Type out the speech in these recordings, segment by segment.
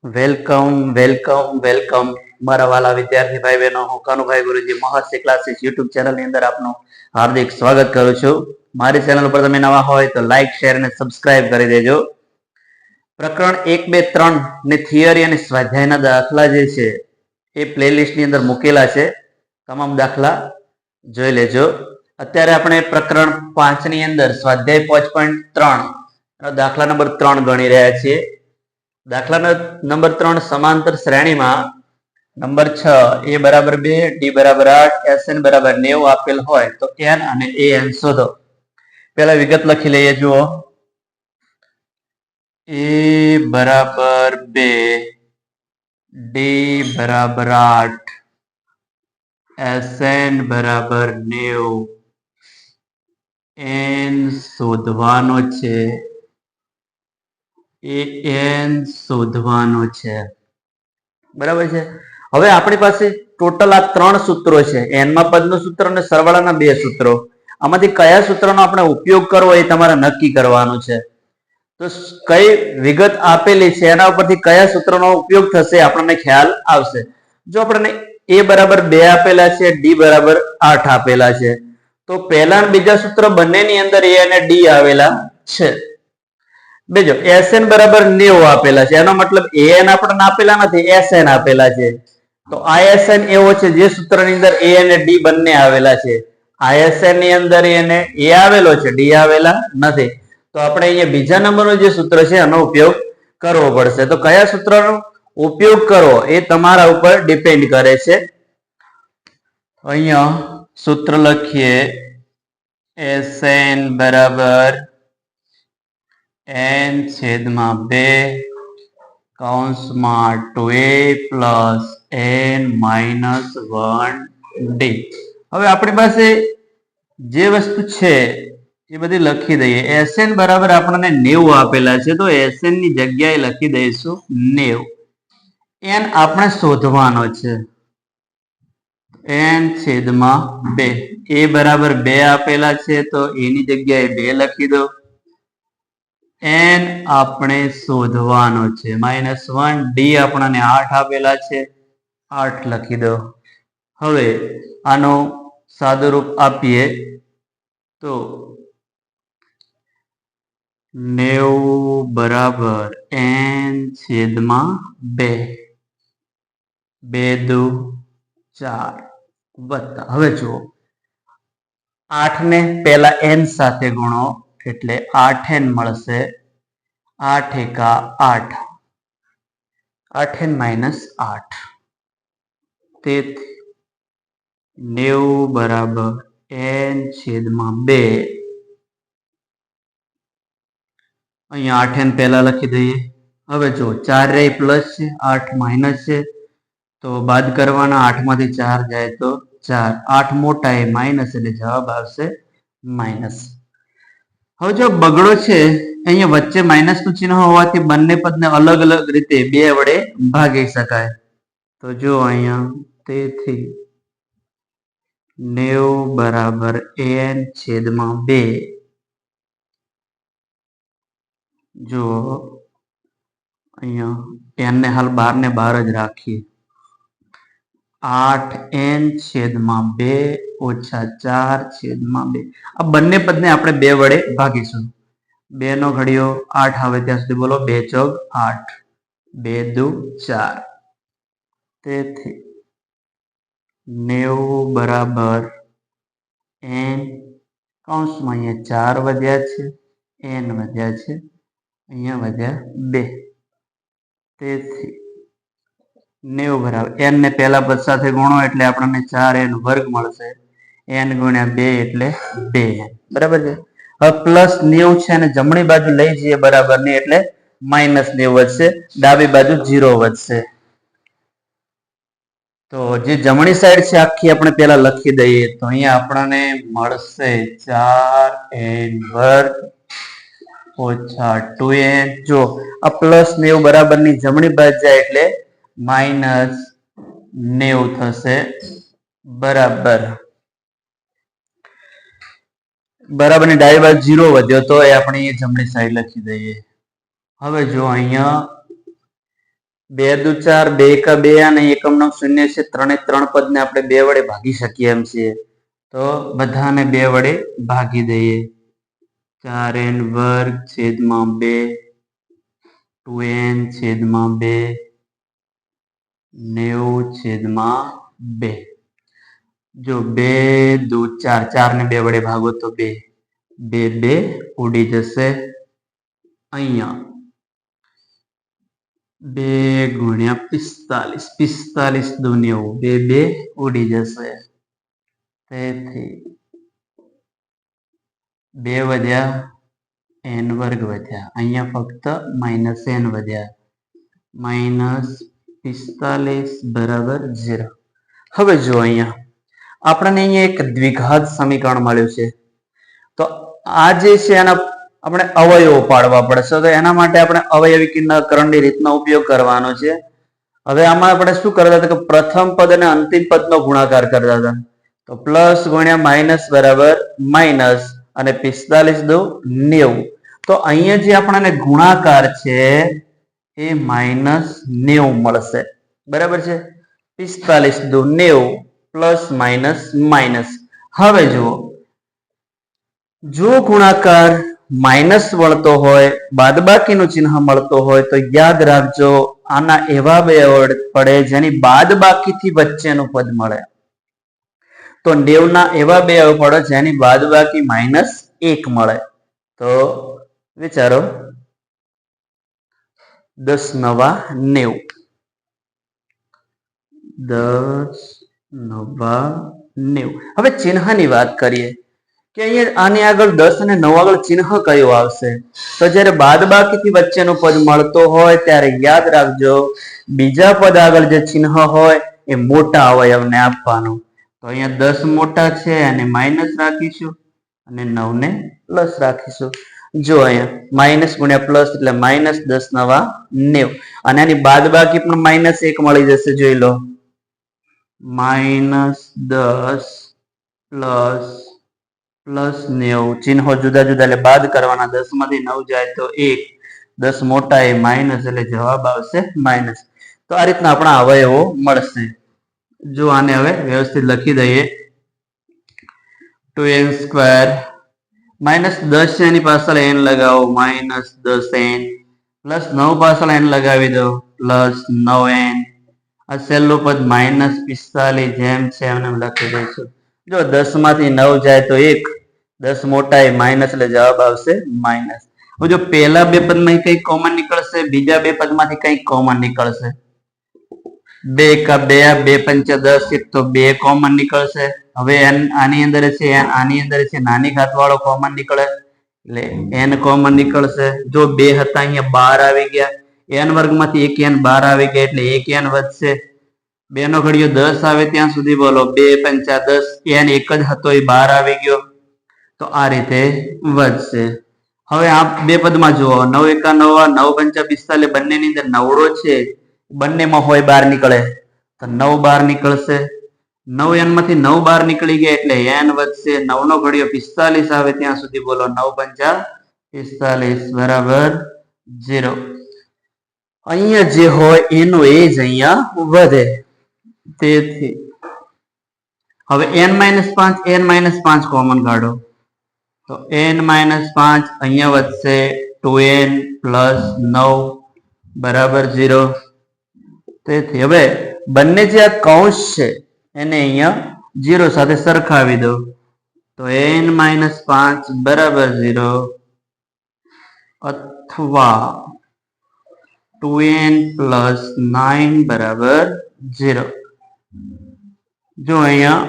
Welcome welcome welcome મારા વાલા વિદ્યાર્થી ભાઈ બહેનો, હું કાનુભાઈ ગુરુજી મહર્ષિ ક્લાસીસ યુટ્યુબ ચેનલની અંદર આપનું હાર્દિક સ્વાગત કરું છું. મારી ચેનલ ઉપર તમે નવા હોય તો લાઈક, શેર અને સબસ્ક્રાઇબ કરી દેજો. પ્રકરણ 1, 2, 3 ને થિયરી અને સ્વાધ્યાયના દાખલા જે છે એ પ્લેલિસ્ટની અંદર મૂકેલા છે. તમામ દાખલા જોઈ લેજો. અત્યારે આપણે પ્રકરણ 5 ની અંદર સ્વાધ્યાય 5.3 દાખલા નંબર 3 ગણી રહ્યા છીએ. દાખલા નંબર 3 સમાંતર શ્રેણીમાં નંબર 6 a બરાબર 2 d બરાબર 8 sn બરાબર 90 આપેલ હોય તો n અને an શોધો. પહેલા વિગત લખી લઈએ. જુઓ, a બરાબર 2 d બરાબર 8 sn બરાબર 90 n શોધવાનો છે. an શોધવાનો છે. બરાબર છે. હવે આપણી પાસે ટોટલ આ 3 સૂત્રો છે. n માં પદનું સૂત્ર અને સરવાળાના 2 સૂત્રો. આમાંથી કયા સૂત્રનો આપણે ઉપયોગ કરવો એ તમારે નક્કી કરવાનું છે. તો કઈ વિગત આપેલી છે એના ઉપરથી કયા સૂત્રનો ઉપયોગ થશે આપણને ખ્યાલ આવશે. જો આપણને a બરાબર 2 આપેલા છે, d બરાબર 8 આપેલા છે, તો પહેલા અને બીજા સૂત્ર બંનેની અંદર a અને d આવેલા છે. બીજો sn બરાબર 90 આપેલા છે, એનો મતલબ an આપણને આપેલા નથી, sn આપેલા છે. તો isn એવો છે જે સૂત્રની અંદર a અને d બંને આવેલા છે. isn ની અંદર એને a આવેલો છે, d આવેલા નથી. તો આપણે અહીંયા બીજા નંબરનું જે સૂત્ર છે એનો ઉપયોગ કરવો પડશે. તો કયા સૂત્રનો ઉપયોગ કરવો એ તમારા ઉપર ડિપેન્ડ કરે છે. અહીંયા સૂત્ર લખીએ, sn બરાબર n છેદમાં 2 કૌંસમાં 2a plus n minus 1d. હવે આપણી પાસે જે વસ્તુ છે એ બધી લખી દઈએ. sn બરાબર આપણને 90 આપેલા છે, તો sn ની જગ્યાએ લખી દઈશું 90. n આપણે શોધવાનો છે, n છેદમાં 2. a બરાબર 2 આપેલા છે તો એની જગ્યાએ 2 લખી દો. n આપણે શોધવાનો છે, -1. d આપણને 8 આપેલા છે, 8 લખી દો. હવે આનો સાદુરૂપ આપીએ તો 90 બરાબર n છેદમાં 2, 2 દુ 4 વત્તા. હવે જુઓ, 8 ને પહેલા n સાથે ગુણો એટલે 8n મળશે. 8 એકા 8, 8n માઇનસ 8. તેથી 90 બરાબર n છેદમાં 2. અહીંયા 8n પહેલા લખી દઈએ. હવે જો 4 રે પ્લસ છે, 8 માઇનસ છે, તો બાદ કરવાના. 8 માંથી 4 જાય તો 4. 8 મોટા એ માઇનસ એટલે જવાબ આવશે માઇનસ. હવે જો બગડો છે, અહીંયા વચ્ચે માઇનસ નું ચિહ્ન હોવાથી બંને પદને અલગ અલગ રીતે 2 વડે ભાગી શકાય. તો જો અહીંયા, તેથી 90 બરાબર n છેદમાં 2. જો અહીંયા n ને હાલ 12 ને 12 જ રાખીએ. 8n છેદમાં 2 ઓછા 4 છેદમાં 2. આ બંને પદને આપણે 2 વડે ભાગીશું. 2 નો ઘડિયો 8 આવે ત્યાં સુધી બોલો. 2 ચોક 8, 2 દુ 4. તેથી 90 બરાબર n કૌંસમાં અહીંયા 4 વધ્યા છે, n વધ્યા છે, અહીંયા વધ્યા 2. તેથી 90 બરાબર n ને પહેલા પદ સાથે ગુણો એટલે આપણને 4n વર્ગ મળશે. n ગુણ્યા 2 એટલે 2n. બરાબર છે. હવે પ્લસ 90 છે અને જમણી બાજુ લઈ જઈએ બરાબર ની એટલે માઇનસ 90 વધશે, ડાબી બાજુ 0 વધશે. તો જે જમણી સાઈડ છે આખી આપણે પેલા લખી દઈએ. તો અહીંયા આપણને મળશે 4n વર્ગ ઓછા 2n. જો આ પ્લસ 90 બરાબર ની જમણી બાજુ જાય એટલે માઇનસ 90 થશે. બરાબર બરાબર ની ડાબી બાજુ 0 વધ્યો તો એ આપણે જમણી સાઈડ લખી દઈએ. હવે જો અહીંયા 2 દુ 4, 2 એકા 2 અને એકમ નો શૂન્ય છે. 3 એ 3 પદ ને આપણે 2 વડે ભાગી શકીએ એમ છીએ. તો બધાને 2 વડે ભાગી દઈએ. 4n વર્ગ છેદમાં 2, 2n છેદમાં 2, 90 છેદમાં 2. જો 2 દુ 4, 4 ને 2 વડે ભાગો તો 2, 2 2 ઉડી જશે. અહીંયા 2 ગુણ્યા 45, 45 દુ 90, 2 2 ઉડી જશે. તેથી 2 વધ્યા, n વર્ગ વધ્યા. અહીંયા ફક્ત -n વધ્યા. -45 બરાબર 0. હવે જો અહીંયા આપણને અહીંયા એક દ્વિઘાત સમીકરણ મળ્યું છે. તો આ જે છે એના આપણે અવયવો પાડવા પડશે. તો એના માટે આપણે અવયવીકરણની રીતનો ઉપયોગ કરવાનો છે. હવે આમાં આપણે શું કરતા હતા કે પ્રથમ પદ અને અંતિમ પદનો ગુણાકાર કરતા હતા. તો પ્લસ ગુણ્યા માઇનસ બરાબર માઇનસ અને 45 દુ 90. તો અહીંયા જે આપણને ગુણાકાર છે એ -90 મળશે. બરાબર છે. 45 દુ 90 પ્લસ માઇનસ માઇનસ. હવે જુઓ, જો ગુણાકાર માઇનસ મળતો હોય, બાદબાકીનું ચિહ્ન મળતો હોય તો યાદ રાખજો આના એવા બે પડે જેની બાદબાકીથી વચ્ચેનું પદ મળે. તો 90 ના એવા બે પડે જેની બાદબાકી -1 મળે. તો વિચારો 10 નવા 90, 10 નવા 90. હવે ચિહ્નની વાત કરીએ કે અહીંયા આની આગળ 10 અને 9 આગળ ચિહ્ન કયું આવશે? તો જ્યારે બાદબાકીથી વચ્ચેનું પદ મળતો હોય ત્યારે યાદ રાખજો બીજા પદ આગળ જે ચિહ્ન હોય એ મોટા અવયવને આપવાનું. તો અહીંયા 10 મોટા છે અને માઇનસ રાખીશું અને 9 ને પ્લસ રાખીશું. જો અહીંયા માઇનસ ગુણ્યા પ્લસ એટલે -10 નવા 90 અને આની બાદબાકી પણ -1 મળી જશે. જોઈ લો, -10 પ્લસ 90. ચિહ્નો જુદા જુદા એટલે બાદ કરવાના. 10 માંથી 9 જાય તો 1, 10 મોટા એ માઇનસ એટલે જવાબ આવશે માઇનસ. તો આ રીતના આપણા અવયવો મળશે. જો આને હવે વ્યવસ્થિત લખી દઈએ. 2n² -10 છે એની પાછળ n લગાવો -10n, પ્લસ 9 પાછળ n લગાવી દો +9n. આ છેલ્લું પદ -45 જેમ છે એમને લખી દઈશું. જો 10 માંથી 9 જાય તો 1, 10 મોટા એ માઇનસ એટલે જવાબ આવશે માઇનસ. હવે જો પહેલા બે પદમાંથી કઈ કોમન નીકળશે, બીજા બે પદમાંથી કઈ કોમન નીકળશે. 2 એકા 2, 2 પંચા 10, તો 2 કોમન નીકળશે. હવે આની અંદર છે, આની અંદર છે, નાની ઘાત વાળો કોમન નીકળે એટલે n કોમન નીકળશે. જો 2 હતા અહીંયા 12 આવી ગયા. n વર્ગમાંથી 1n 12 આવી ગયા એટલે 1n વધશે. 2 નો ઘડિયો 10 આવે ત્યાં સુધી બોલો. 2 પંચા 10, n એક જ હતો એ 12 આવી ગયો. તો આ રીતે વધશે. હવે આ બે પદમાં જુઓ, 9 એકા 9, 9 પંચા 45, બંનેની અંદર નવડો છે, બંનેમાં હોય 12 નીકળે તો 9 12 નીકળશે. 9n માંથી 9 12 નીકળી ગયા એટલે n વધશે. 9 નો ઘડિયો 45 આવે ત્યાં સુધી બોલો. 9 પંચા 45 બરાબર 0. અહીંયા જે હોય એનો એ જ અહીંયા વધે. તેથી હવે n-5 કોમન કાઢો તો n-5 અહીંયા વધશે. 2n પ્લસ 9 બરાબર 0. તેથી હવે બંને જે આ કૌંસ છે એને અહીંયા 0 સાથે સરખાવી દો તો n-5 બરાબર 0 અથવા 2n પ્લસ 9 બરાબર 0. જો અહીંયા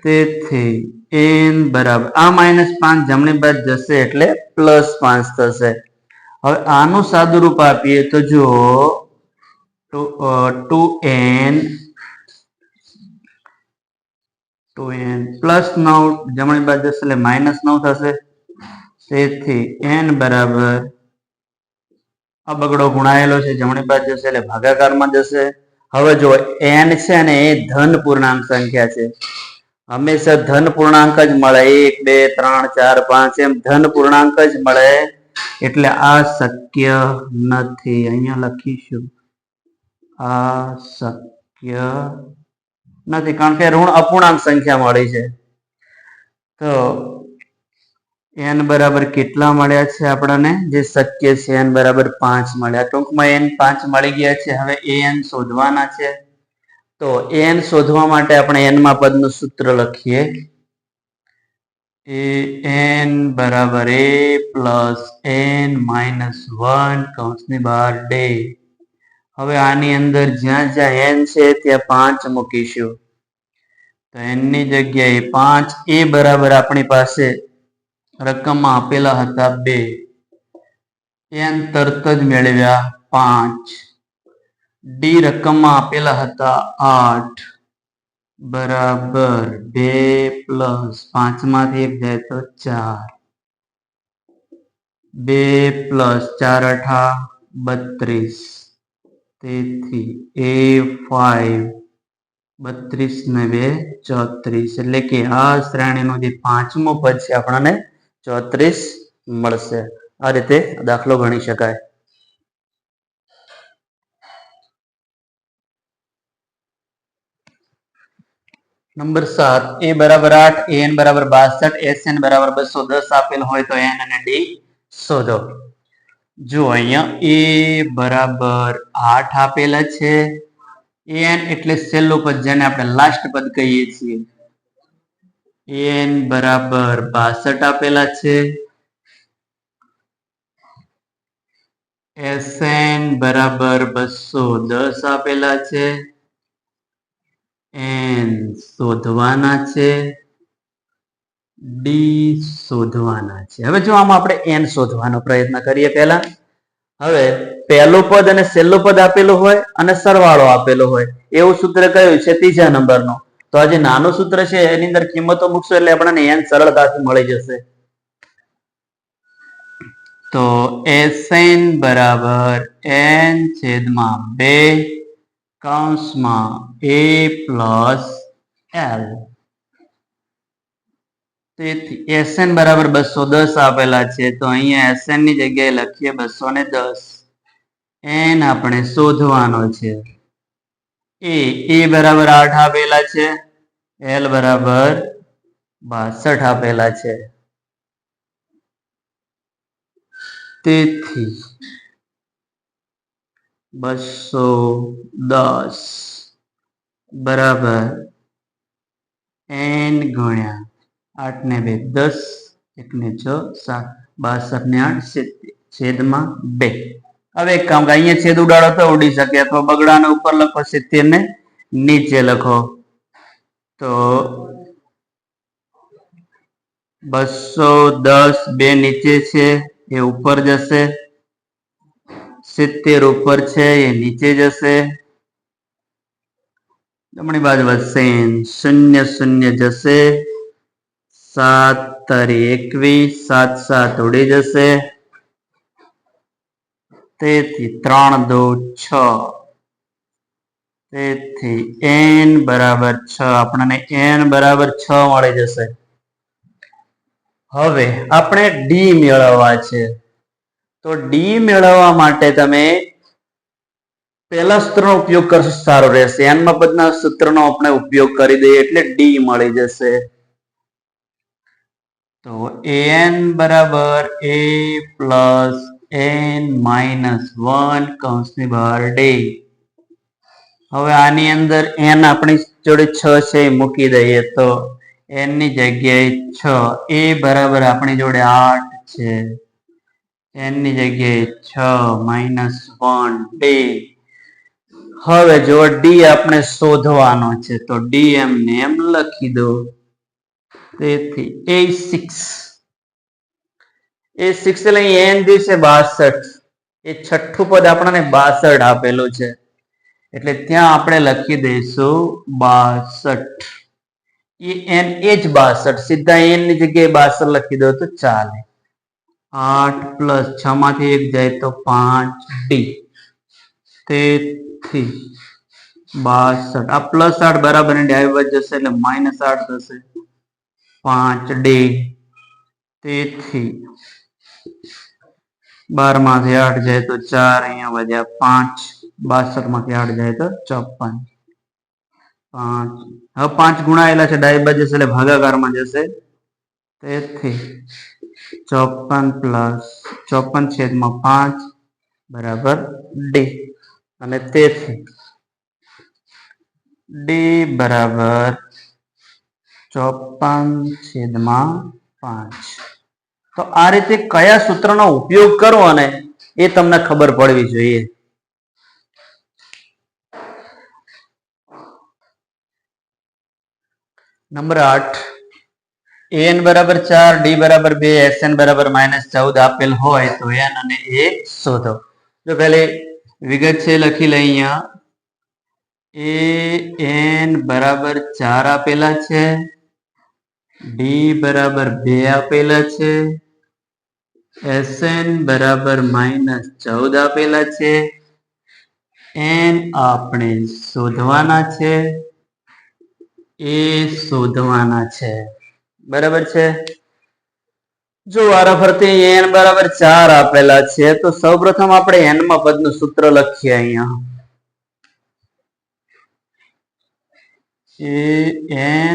તેથી n બરાબર આ -5 જમણી બાજુ જશે એટલે +5 થશે. હવે આનું સાદું રૂપ આપીએ તો જો 2n પ્લસ 9 જમણી બાજુ જશે એટલે -9 થશે. તેથી n બરાબર આ બગડો ગુણાયેલો છે, જમણી બાજુ જશે એટલે ભાગાકારમાં જશે. હવે જો n છે ને એ ધન પૂર્ણાંક સંખ્યા છે. હંમેશા ધન પૂર્ણાંક જ મળે. 1 2 3 4 5 એમ ધન પૂર્ણાંક જ મળે. એટલે આ શક્ય નથી. અહીંયા લખીશું આ શક્ય નથી, કારણ કે ઋણ અપૂર્ણાંક સંખ્યા મળી છે. તો n બરાબર કેટલા મળ્યા છે આપણને? જે શક્ય છે n બરાબર 5 મળ્યા. ટૂંકમાં n 5 મળી ગયા છે. હવે an શોધવાના છે. તો an શોધવા માટે આપણે n માં પદનું સૂત્ર લખીએ. an બરાબર a પ્લસ n માઇનસ 1 કૌંસની બહાર ડે. હવે આની અંદર જ્યાં જ્યાં n છે ત્યાં 5 મૂકીશું. તો n ની જગ્યાએ 5. a બરાબર આપણી પાસે રકમમાં આપેલા હતા 2, n તરત જ મેળવ્યા 5. ડી રકમમાં આપેલા હતા 8 બરાબર 2 પ્લસ 5 માંથી 1 જાય તો 4. 2 પ્લસ 4 અઠા 32. તેથી A5 32 ને 2 34. એટલે કે આ શ્રેણીનું જે 5મું પદ છે આપણને 34 મળશે. આ રીતે દાખલો ગણી શકાય. નંબર 7. a બરાબર 8, an બરાબર 62, sn બરાબર 210 આપેલ હોય તો n અને d શોધો. જો અહીંયા a બરાબર 8 આપેલા છે. an એટલે છેલ્લું પદ, જેને આપણે લાસ્ટ પદ કહીએ છીએ. an બરાબર 62 આપેલા છે. sn બરાબર 210 આપેલા છે. n શોધવાના છે. ડી શોધવાના છે. હવે જો આમાં આપણે n શોધવાનો પ્રયત્ન કરીએ. હવે પહેલું પદ અને છેલ્લું પદ આપેલું હોય અને સરવાળો આપેલો હોય એવું સૂત્ર કયું છે? ત્રીજા નંબરનું. તો આ જે નાનું સૂત્ર છે એની અંદર કિંમતો મૂકશો એટલે આપણને n સરળતાથી મળી જશે. તો sn બરાબર n છેદમાં 2 કૌંસમાં a પ્લસ l. તેથી sn બરાબર 210 આપેલા છે. તો અહીંયા sn ની જગ્યાએ લખીએ 210. n આપણે શોધવાનો છે. a બરાબર 8 આપેલા છે. l બરાબર 62 આપેલા છે. તેથી 210 બરાબર n ગુણ્યા 8 ને 2 10, 1 ને 6 7, 62 ને 8 70 છેદમાં 2. હવે એક કામ, અહીંયા છેદ ઉડાડો તો ઉડી શકે, અથવા બગડાને ઉપર લખો, 70 ને નીચે લખો. તો 210 2 નીચે છે એ ઉપર જશે, 70 ઉપર છે એ નીચે જશે. જમણી બાજુ વધશે, 0 0 જશે, 7 તારી 21, 7 7 ઉડી જશે. તેથી 3 2 6. તેથી n બરાબર 6. આપણને n બરાબર 6 મળી જશે. હવે આપણે ડી મેળવવા છે. તો ડી મેળવવા માટે તમે પહેલા સૂત્રનો ઉપયોગ કરશો સારો રહેશે. n માં પદના સૂત્રનો આપણે ઉપયોગ કરી દઈએ એટલે ડી મળી જશે. તો an બરાબર a પ્લસ n માઇનસ 1 કૌંસની બહાર ડી. હવે આની અંદર n આપણી જોડે 6 છે એ મૂકી દઈએ. તો n ની જગ્યાએ 6. a બરાબર આપણી જોડે 8 છે. n ની જગ્યાએ 6 માઇનસ 1 ડી. હવે જો ડી આપણે શોધવાનો છે તો ડી એમને એમ લખી દો. તેથી a6 એટલે n જે છે 62, એ છઠ્ઠું પદ આપણને 62 આપેલું છે એટલે ત્યાં આપણે લખી દઈશું 62. n એ જ 62, સીધા n ની જગ્યાએ 62 લખી દો તો ચાલે. 8 પ્લસ 6 માંથી 1 જાય તો 5 ડી. તેથી 62. આ પ્લસ 8 બરાબર ની ડાબી બાજુ જશે એટલે માઇનસ 8 થશે, 5 ડી. તેથી 12 માંથી 8 જાય તો 4, અહીંયા વધ્યા 5, 62 માંથી 8 જાય તો 54, 5. હવે 5 ગુણાયેલા છે ડાબી બાજુ એટલે ભાગાકારમાં જશે, તેથી 54 પ્લસ 54/5 બરાબર ડી, અને તેથી ડી બરાબર 54/5. તો આ રીતે કયા સૂત્રનો ઉપયોગ કરવો ને એ તમને ખબર પડવી જોઈએ. નંબર 8, an બરાબર 4, d બરાબર 2, sn બરાબર -14 આપેલ હોય તો n અને a શોધો. જો પહેલી વિગત છે લખી લઈ. અહીંયા an બરાબર 4 આપેલા છે, d બરાબર 2 આપેલા છે, sn બરાબર -14 આપેલા છે, n આપણે શોધવાના છે, એ શોધવાના છે. બરાબર છે. જો વારાફરતી n બરાબર 4 આપેલા છે તો સૌપ્રથમ આપણે n માં પદનું સૂત્ર લખીએ. અહીંયા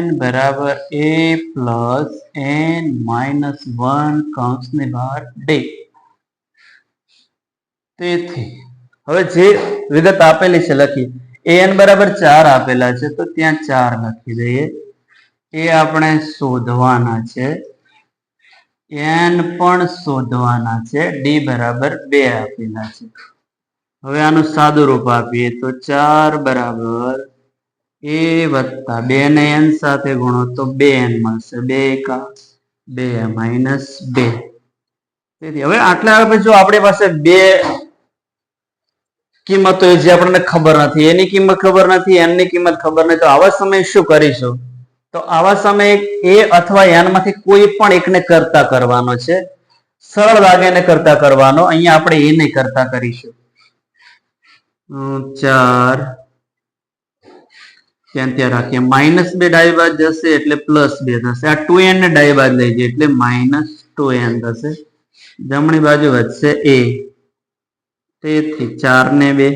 n બરાબર a પ્લસ n માઇનસ 1 કૌંસની બહાર d. તેથી હવે જે વિગત આપેલી છે લખી. an બરાબર 4 આપેલા છે તો ત્યાં 4 લખી દઈએ. એ આપણે શોધવાના છે, n પણ શોધવાના છે, d બરાબર 2 આપેલા છે. હવે આનું સાદું રૂપ આપીએ તો 4 બરાબર a વત્તા 2 ને n સાથે ગુણો તો 2n મળશે, 2 × 2 માઇનસ 2. તેથી હવે આટલા જો આપણી પાસે બે કિંમતો જે આપણને ખબર નથી, એની કિંમત ખબર નથી, n ની કિંમત ખબર નથી, તો આવા સમયે શું કરીશું? તો આવા સમયે a અથવા n માંથી કોઈ પણ એકને કરતા કરવાનો છે. સરળ લાગે એને કરતા કરવાનો. અહીંયા આપણે એ નહીં કરતા કરીશું. 4 ત્યાં રાખીએ, -2 ડાબી બાજુ જશે એટલે +2 થશે. આ 2n ને ડાબી બાજુ લઈ જઈએ એટલે -2n થશે. જમણી બાજુ વધશે a, તેથી 4 ને 2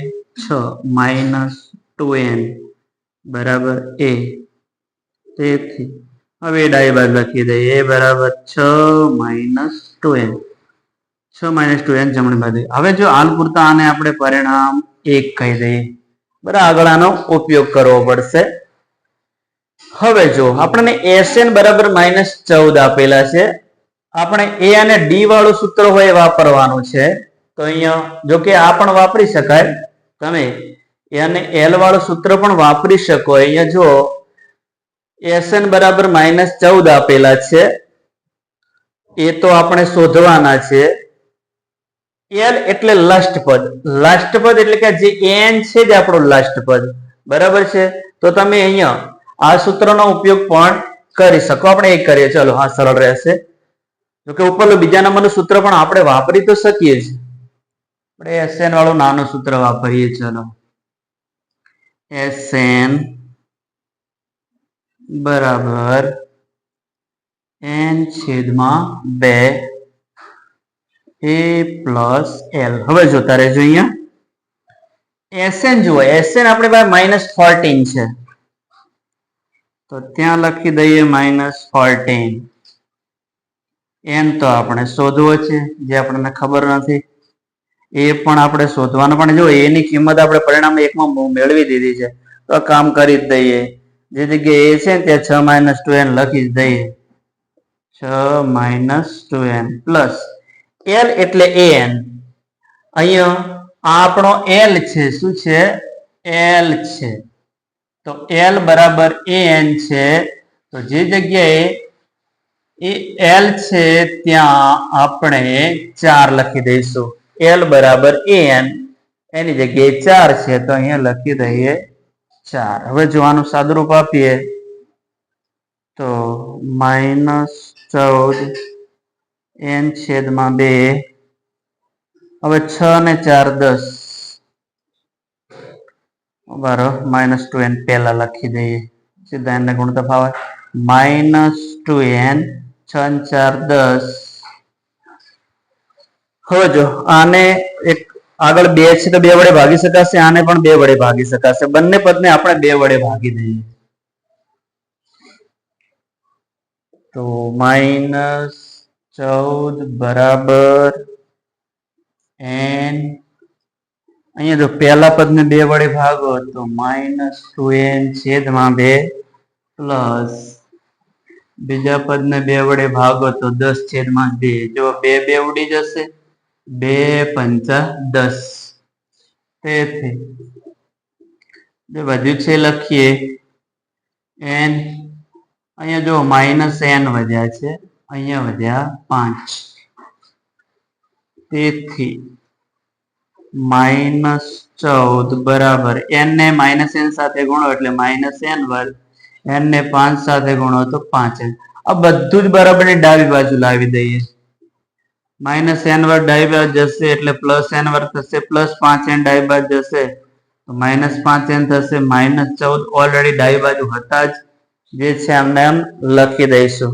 6 -2n બરાબર a. તેથી હવે ડાબી બાજુ લખી દઈએ a બરાબર 6 - 2n, 6 - 2n જમણી બાજુ. હવે જો હાલ પૂરતા આને આપણે પરિણામ 1 કહી દઈએ. બરાબર, આગળ આનો ઉપયોગ કરવો પડશે. હવે જો આપણને sn બરાબર -14 આપેલા છે, આપણે a અને d વાળું સૂત્ર હોય વાપરવાનું છે. તો અહીંયા જો કે આ પણ વાપરી શકાય, તમે a અને l વાળું સૂત્ર પણ વાપરી શકો. અહીંયા જો sn બરાબર -14 આપેલા છે, એ તો આપણે શોધવાના છે. l એટલે લાસ્ટ પદ, લાસ્ટ પદ એટલે કે જે n છે જ આપણું લાસ્ટ પદ. બરાબર છે. તો તમે અહીંયા આ સૂત્રનો ઉપયોગ પણ કરી શકો. આપણે એક કરીએ, ચલો, હા સરળ રહેશે. જોકે ઉપરનું બીજા નંબરનું સૂત્ર પણ આપણે વાપરી તો શકીએ જ. આપણે sn વાળું નાનું સૂત્ર વાપરીએ. ચલો, sn બરાબર n/2 a પ્લસ l. હવે જોતા રહેજો. અહીંયા sn જુઓ, sn આપણે પાસે -14 છે તો ત્યાં લખી દઈએ -14. n તો આપણે શોધવો છે, જે આપણને ખબર નથી. એ પણ આપણે શોધવાનો, પણ જો એની કિંમત આપણે પરિણામ 1 માં મેળવી દીધી છે તો કામ કરી જ દઈએ. જે જગ્યાએ a છે ત્યાં 6 - 2n લખી જ દઈએ. 6 - 2n પ્લસ l એટલે an. અહીંયા આપણો l છે, શું છે? l છે. તો l બરાબર an છે. તો જે જગ્યાએ l છે ત્યાં આપણે 4 લખી દઈશું. l બરાબર an, એની જગ્યાએ 4 છે તો અહીંયા લખી દઈએ 4. હવે જો આનું સાદુરૂપ આપીએ તો -14 n/2. હવે 6 ને 4 10, બરાબર -2n પહેલા લખી દઈએ, સીધા એને ગુણતા ફાવે. -2n 6 ને 4 10, હવે જો આને એક આગળ 2 છે તો 2 વડે ભાગી શકાશે, આને પણ 2 વડે ભાગી શકાશે. બંને પદને આપણે 2 વડે ભાગી દઈએ તો -14 બરાબર n. અહીંયા જો પહેલા પદને 2 વડે ભાગો તો -2n છેદમાં 2 પ્લસ બીજા પદને 2 વડે ભાગો તો 10 છેદમાં 2. જો 2 2 ઉડી જશે, 2 પંચા 10. તેથી જે વધ્યું છે લખીએ n. અહીંયા જો -n વધ્યા છે, અહીંયા વધ્યા 5. તેથી -14 બરાબર n ને -n સાથે ગુણો એટલે -n વર્ગ, n ને 5 સાથે ગુણો તો 5n. આ બધું જ બરાબરની ડાબી બાજુ લાવી દઈએ. -n વર્ગ ડાબી બાજુ જશે એટલે +n વર્ગ થશે, +5n ડાબી બાજુ જશે તો -5n થશે, -14 ઓલરેડી ડાબી બાજુ હતા જ, જે છે આમને એમ લખી દઈશું.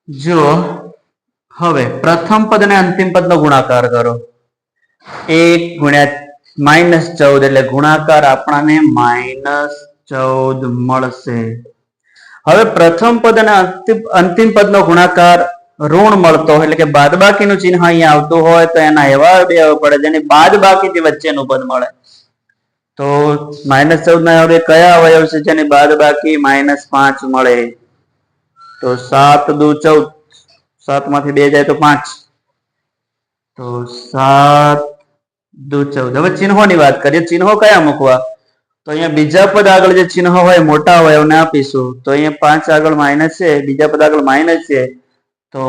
જો હવે પ્રથમ પદ અને અંતિમ પદનો ગુણાકાર કરો. 1 ગુણ્યા -14 એટલે ગુણાકાર આપણને -14 મળશે. હવે પ્રથમ પદ અને અંતિમ પદનો ગુણાકાર ઋણ મળતો હોય એટલે કે બાદબાકીનું ચિહ્ન અહીંયા આવતું હોય તો એના એવા અવયવ પડે જેની બાદબાકીથી વચ્ચેનું પદ મળે. તો -14 ના હવે કયા અવયવ છે જેની બાદબાકી -5 મળે? તો 7 દુ 14, 7 માંથી 2 જાય તો 5, તો 7 દુ 14. હવે ચિહ્નોની વાત કરીએ. ચિહ્નો કયા મૂકવા? તો અહીંયા બીજા પદ આગળ જે ચિહ્ન હોય મોટા અવયવને આપીશું. તો અહીંયા 5 આગળ માઇનસ છે, બીજા પદ આગળ માઇનસ છે, તો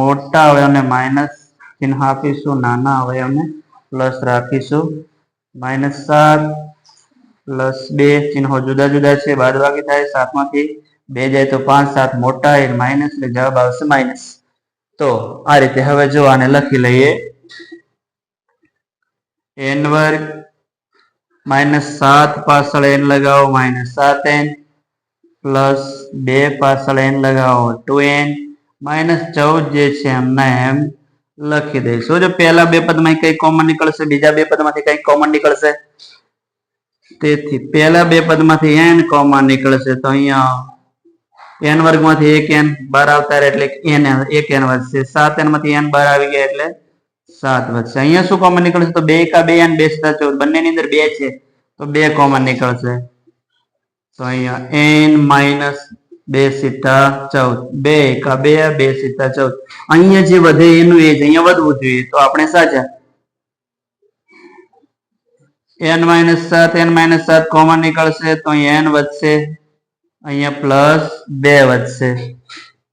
મોટા અવયવને માઇનસ ચિહ્ન આપીશું, નાના અવયવને પ્લસ રાખીશું. -7 પ્લસ 2 ચિહ્નો જુદા જુદા છે, બાદબાકી થાય. 7 માંથી 2 જાય તો 5, 7 મોટા એટલે માઇનસ એટલે જવાબ આવશે માઇનસ. તો આ રીતે હવે જો આને લખી લઈએ. n વર્ગ -7 પાછળ n લગાવો -7n પ્લસ 2 પાછળ n લગાવો 2n -14 જે છે એમના એમ લખી દઈશું. જો પહેલા બે પદમાં કઈ કોમન નીકળશે, બીજા બે પદમાંથી કઈ કોમન નીકળશે. તેથી પહેલા બે પદમાંથી n કોમન નીકળશે તો અહીંયા n વર્ગમાંથી 1n બહાર આવતા રહે એટલે 1n વધશે. 7n માંથી n બહાર આવી ગયા એટલે 7 વધશે. અહીંયા શું કોમન નીકળશે? તો 2 કા 2n 2 * 14 બંનેની અંદર 2 છે તો 2 કોમન નીકળશે. તો અહીંયા n - 2 * 14, 2 કા 2 2 * 14. અહીંયા જે વધે એનું એ જ અહીંયા વધવું જોઈએ તો આપણે સાચા. n - 7 n - 7 કોમન નીકળશે તો અહીંયા n વધશે, અહીંયા +2 વધશે.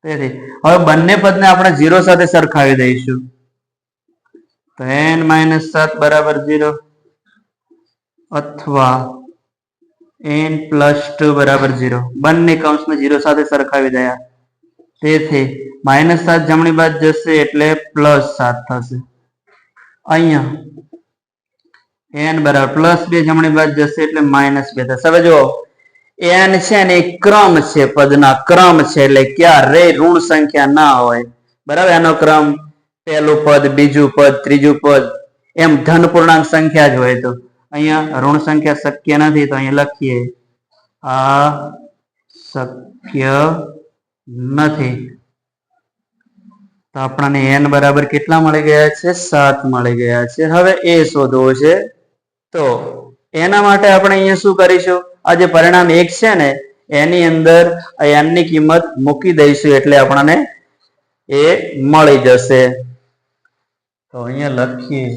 તેથી હવે બંને પદને આપણે 0 સાથે સરખાવી દઈશું. તો n - 7 બરાબર 0 અથવા n + 2 બરાબર 0. બંને કૌંસને 0 સાથે સરખાવી દયા. તેથી -7 જમણી બાજુ જશે એટલે +7 થશે. અહીંયા n બરાબર +2 જમણી બાજુ જશે એટલે -2 થશે. હવે જો n છે ને ક્રમ છે, પદના ક્રમ છે એટલે ક્યારે ઋણ સંખ્યા ના હોય. બરાબર, એનો ક્રમ પહેલું પદ, બીજું પદ, ત્રીજું પદ એમ ધન પૂર્ણાંક સંખ્યા જ હોય. તો અહીંયા ઋણ સંખ્યા શક્ય નથી તો અહીંયા લખીએ આ શક્ય નથી. તો આપણને n બરાબર કેટલા મળી ગયા છે? 7 મળી ગયા છે. હવે એ શોધવો છે. તો એના માટે આપણે અહીંયા શું કરીશું? આ જે પરિણામ 1 છે ને એની અંદર n ની કિંમત મૂકી દઈશું એટલે આપણને એ મળી જશે. તો અહીંયા લખીએ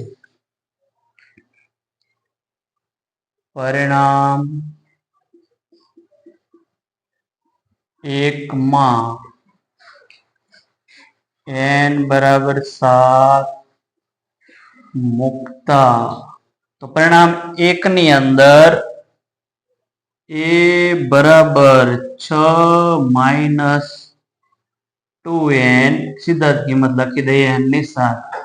પરિણામ 1 માં n બરાબર 7 મૂકતા તો પરિણામ 1 ની અંદર a બરાબર 6 - 2n સીધા કિંમત લખી દઈએ n ની 7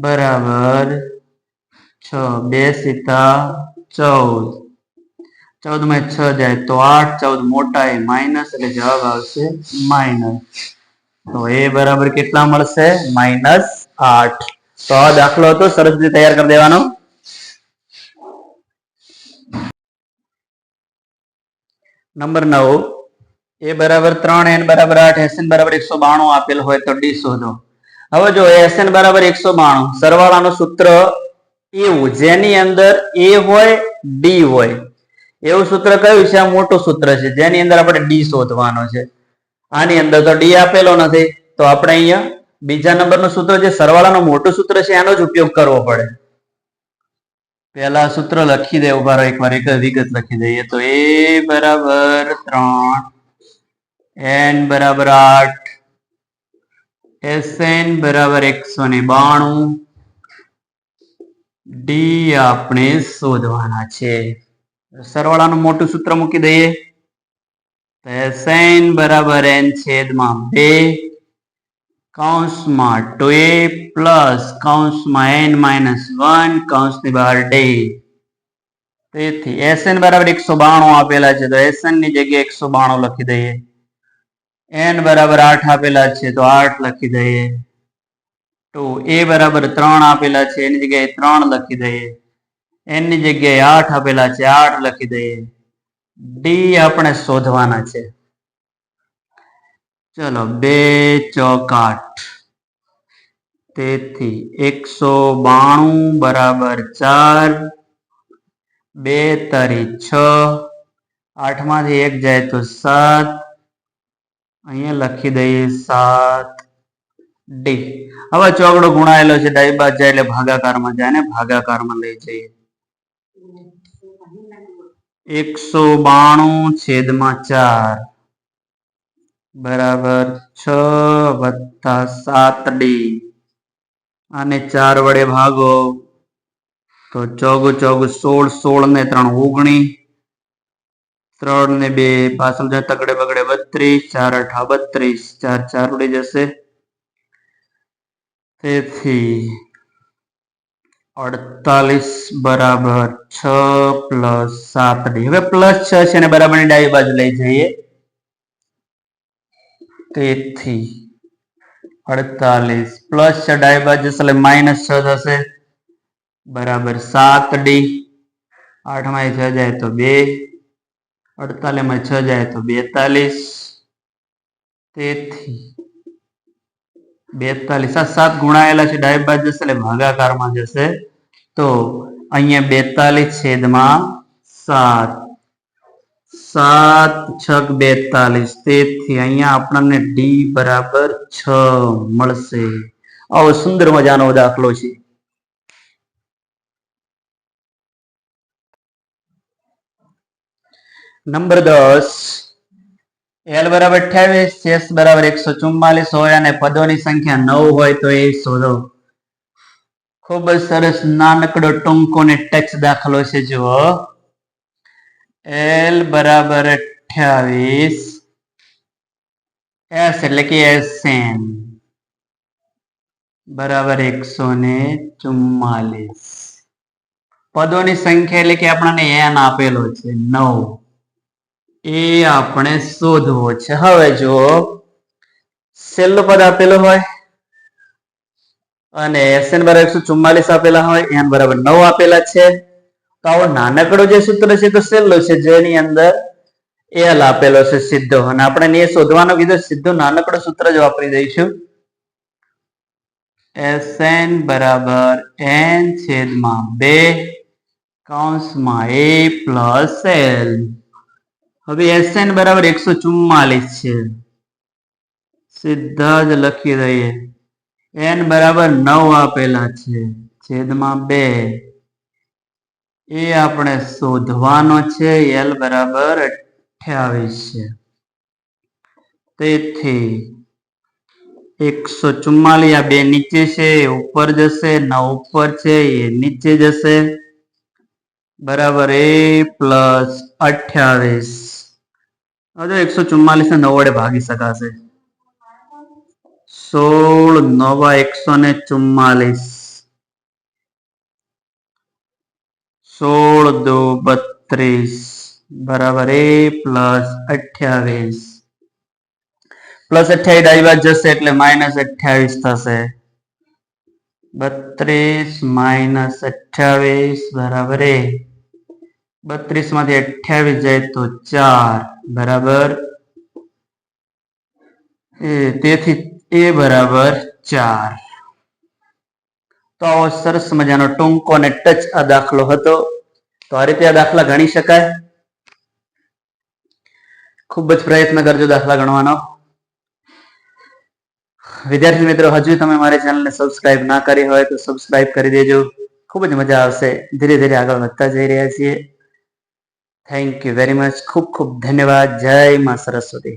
બરાબર 6, 2 * 14, 14 માં 6 જાય તો 8, 14 મોટા એ માઇનસ એટલે જવાબ આવશે માઇનસ. તો એ બરાબર કેટલા મળશે? -8. તો આ દાખલો હતો, સરસ રીતે તૈયાર કરી દેવાનો. નંબર 9, એ બરાબર 3, n બરાબર 8, sn બરાબર 192 આપેલ હોય તો ડી શોધો. હવે જો sn બરાબર 192, સરવાળાનું સૂત્ર એવું જેની અંદર a હોય ડી હોય એવું સૂત્ર કયું છે? આ મોટું સૂત્ર છે જેની અંદર આપણે ડી શોધવાનો છે. આની અંદર તો ડી આપેલો નથી, તો આપણે અહીંયા બીજા નંબરનું સૂત્ર જે સરવાળાનું મોટું સૂત્ર છે એનો જ ઉપયોગ કરવો પડે. પેલા સૂત્ર લખી દે, ઉભા રહો એકવાર એક વિગત લખી દઈએ. તો a બરાબર 3, n બરાબર 8, sn બરાબર 192, ડી આપણે શોધવાના છે. સરવાળાનું મોટું સૂત્ર મૂકી દઈએ. sn બરાબર n છેદમાં 2 કૌંસમાં 2a પ્લસ કૌંસમાં n - 1 કૌંસની બહાર ડી. તેથી sn બરાબર 192 આપેલા છે તો sn ની જગ્યાએ 192 લખી દઈએ. n બરાબર 8 આપેલા છે તો 8 લખી દઈએ. તો a બરાબર 3 આપેલા છે એની જગ્યાએ 3 લખી દઈએ. n ની જગ્યાએ 8 આપેલા છે 8 લખી દઈએ. ડી આપણે શોધવાના છે. ચલો 2 ચોક 8, તેથી 192 બરાબર 4, 2 તરી 6, 8 માંથી 1 જાય તો 7, અહીંયા લખી દઈએ 7 ડી. હવે ચોગડો ગુણાયેલો છે, ડાબી બાજુ જાય એટલે ભાગાકારમાં જાય ને ભાગાકારમાં લઈ જઈએ. 192 છેદમાં 4 બરાબર 6 વત્તા 7 ડી. આને 4 વડે ભાગો તો ચોગુ ચોગુ 16, 16 ને 3 19, 3 ને 2 પાછળ જાય તગડે બગડે 32, 4 8 32, 4 4 ઉડી જશે. તેથી 48 બરાબર 6 પ્લસ 7 ડી. હવે પ્લસ 6 છે ને બરાબરની ડાબી બાજુ લઈ જઈએ. તેથી 48 પ્લસ 6 ડાબી બાજુ જશે એટલે -6 થશે બરાબર 7 ડી. 8 માં 6 જાય તો 2, 48 માં 6 જાય તો 42. તેથી 42 આ 7 ગુણાયેલા છે ડાબી બાજુ જશે એટલે ભાગાકારમાં જશે. તો અહીંયા 42 છેદમાં 7, 7 6 42. તેથી અહીંયા આપણને ડી બરાબર 6 મળશે. આવો સુંદર મજાનો દાખલો છે. નંબર 10, L બરાબર 28, S બરાબર 144 હોય અને પદોની સંખ્યા 9 હોય તો એ શોધો. ખૂબ જ સરસ નાનકડો ટૂંકો ને ટચ દાખલો છે. જુઓ, L બરાબર 28, S એટલે કે SN બરાબર 144. પદોની સંખ્યા એટલે કે આપણને n આપેલો છે 9, એ આપણે શોધવો છે. હવે જો છેલ્લું પદ આપેલું હોય અને SN બરાબર 144 આપેલા હોય, n બરાબર 9 આપેલા છે, તો આવો નાનકડો જે સૂત્ર છે તો છેલ્લું છે જેની અંદર L આપેલો છે સીધો, અને આપણે એ શોધવાનો કીધો સીધું નાનકડો સૂત્ર જ વાપરી દઈશું. SN બરાબર n છેદમાં 2 કૌંસમાં a પ્લસ L. હવે SN બરાબર 144 છે, સીધા જ લખી દઈએ. n બરાબર 9 આપેલા છે છેદમાં 2, એ આપણે શોધવાનો છે. L બરાબર 28 છે. તેથી 144 આ 2 નીચે છે એ ઉપર જશે, 9 ઉપર છે એ નીચે જશે બરાબર a પ્લસ 28. હવે 144 ને 9 વડે ભાગી શકાશે. 16 9 144, 16 2 32 બરાબર a પ્લસ 28. પ્લસ 28 ડાબી બાજુ જશે એટલે માઇનસ 28 થશે. 32 માઇનસ 28 બરાબર 32 માંથી 28 જાય તો 4 બરાબર તેથી a બરાબર 4. તો આવો સરસ મજાનો ટૂંકો અને ટચ આ દાખલો હતો. તો આ રીતે આ દાખલા ગણી શકાય. ખૂબ જ પ્રયત્ન કરજો દાખલા ગણવાનો. વિદ્યાર્થી મિત્રો, હજુ તમે મારી ચેનલને સબસ્ક્રાઇબ ના કરી હોય તો સબસ્ક્રાઇબ કરી દેજો. ખૂબ જ મજા આવશે. ધીરે ધીરે આગળ વધતા જઈ રહ્યા છીએ. Thank you very much. ખૂબ ખૂબ ધન્યવાદ. જય માં સરસ્વતી.